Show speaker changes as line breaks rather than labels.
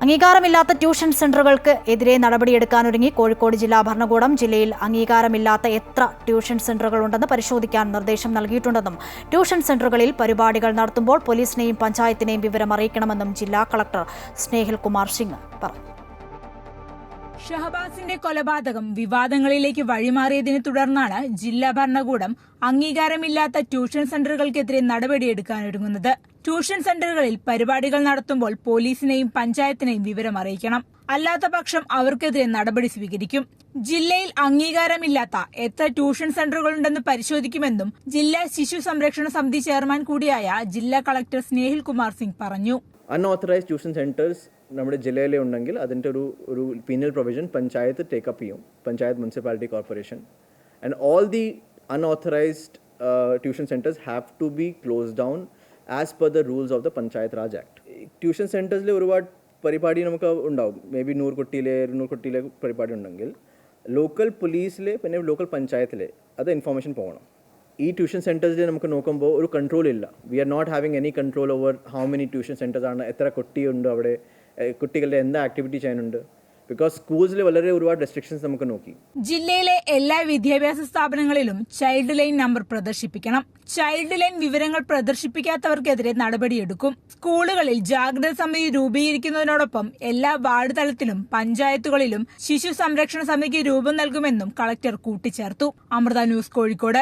അംഗീകാരമില്ലാത്ത tuition സെന്ററുകൾക്ക് എതിരെ നടപടിയെടുക്കാനൊരുങ്ങി കോഴിക്കോട് ജില്ലാ ഭരണകൂടം. ജില്ലയിൽ അംഗീകാരമില്ലാത്ത എത്ര ട്യൂഷൻ സെന്ററുകൾ ഉണ്ടെന്ന് പരിശോധിക്കാൻ നിർദ്ദേശം നൽകിയിട്ടുണ്ടെന്നും ട്യൂഷൻ സെന്ററുകളിൽ പരിപാടികൾ നടത്തുമ്പോൾ പോലീസിനെയും പഞ്ചായത്തിനെയും വിവരം അറിയിക്കണമെന്നും ജില്ലാ കളക്ടർ സ്നേഹിൽ കുമാർ സിംഗ് പറഞ്ഞു.
ഷഹബാസിന്റെ കൊലപാതകം വിവാദങ്ങളിലേക്ക് വഴിമാറിയതിനെ തുടർന്നാണ് ജില്ലാ ഭരണകൂടം അംഗീകാരമില്ലാത്ത ട്യൂഷൻ സെന്ററുകൾക്കെതിരെ നടപടിയെടുക്കാനൊരുങ്ങുന്നത്. ട്യൂഷൻ സെന്ററുകളിൽ പരിപാടികൾ നടത്തുമ്പോൾ പോലീസിനെയും പഞ്ചായത്തിനെയും വിവരം അറിയിക്കണം. അല്ലാത്ത പക്ഷം അവർക്കെതിരെ നടപടി സ്വീകരിക്കും. ജില്ലയിൽ അംഗീകാരമില്ലാത്ത എത്ര ട്യൂഷൻ സെന്ററുകളുണ്ടെന്ന് പരിശോധിക്കുമെന്നും ജില്ലാ ശിശു സംരക്ഷണ സമിതി ചെയർമാൻ കൂടിയായ ജില്ലാ കളക്ടർ സ്നേഹിൽ കുമാർ സിംഗ് പറഞ്ഞു.
അൺഓത്തറൈസ്ഡ് ട്യൂഷൻ സെന്റേഴ്സ് നമ്മുടെ ജില്ലയിലെ ഉണ്ടെങ്കിൽ അതിൻ്റെ ഒരു പീനൽ പ്രൊവിഷൻ പഞ്ചായത്ത് ടേക്കപ്പ് ചെയ്യും, panchayat municipality corporation. And all the unauthorised tuition centres have to be close down as per the rules of the Panchayat Raj Act. Tuition സെന്റേഴ്സിൽ ഒരുപാട് പരിപാടി നമുക്ക് ഉണ്ടാവും. മേ ബി 100 കുട്ടിയിലെ പരിപാടി ഉണ്ടെങ്കിൽ ലോക്കൽ പോലീസിലെ പിന്നെ ലോക്കൽ പഞ്ചായത്തിലെ അത് ഇൻഫോർമേഷൻ പോകണം. ഈ ട്യൂഷൻ സെൻറ്റേഴ്സിൽ നമുക്ക് നോക്കുമ്പോൾ ഒരു കൺട്രോൾ ഇല്ല. We are not having any control over how many tuition centres ആണ്, എത്ര കുട്ടിയുണ്ട് അവിടെ, കുട്ടികളുടെ എന്താ ആക്ടിവിറ്റി ചെയ്യാനുണ്ട്. ബിക്കോസ് സ്കൂൾസിൽ വളരെ ഒരുപാട് റെസ്ട്രിക്ഷൻസ് നമുക്ക് നോക്കി.
ജില്ലയിലെ എല്ലാ വിദ്യാഭ്യാസ സ്ഥാപനങ്ങളിലും ചൈൽഡ് ലൈൻ നമ്പർ പ്രദർശിപ്പിക്കണം. ചൈൽഡ് ലൈൻ വിവരങ്ങൾ പ്രദർശിപ്പിക്കാത്തവർക്കെതിരെ നടപടിയെടുക്കും. സ്കൂളുകളിൽ ജാഗ്രതാ സമിതി രൂപീകരിക്കുന്നതിനോടൊപ്പം എല്ലാ വാർഡ് തലത്തിലും പഞ്ചായത്തുകളിലും ശിശു സംരക്ഷണ സമിതിക്ക് രൂപം നൽകുമെന്നും കളക്ടർ കൂട്ടിച്ചേർത്തു. അമൃത ന്യൂസ്, കോഴിക്കോട്.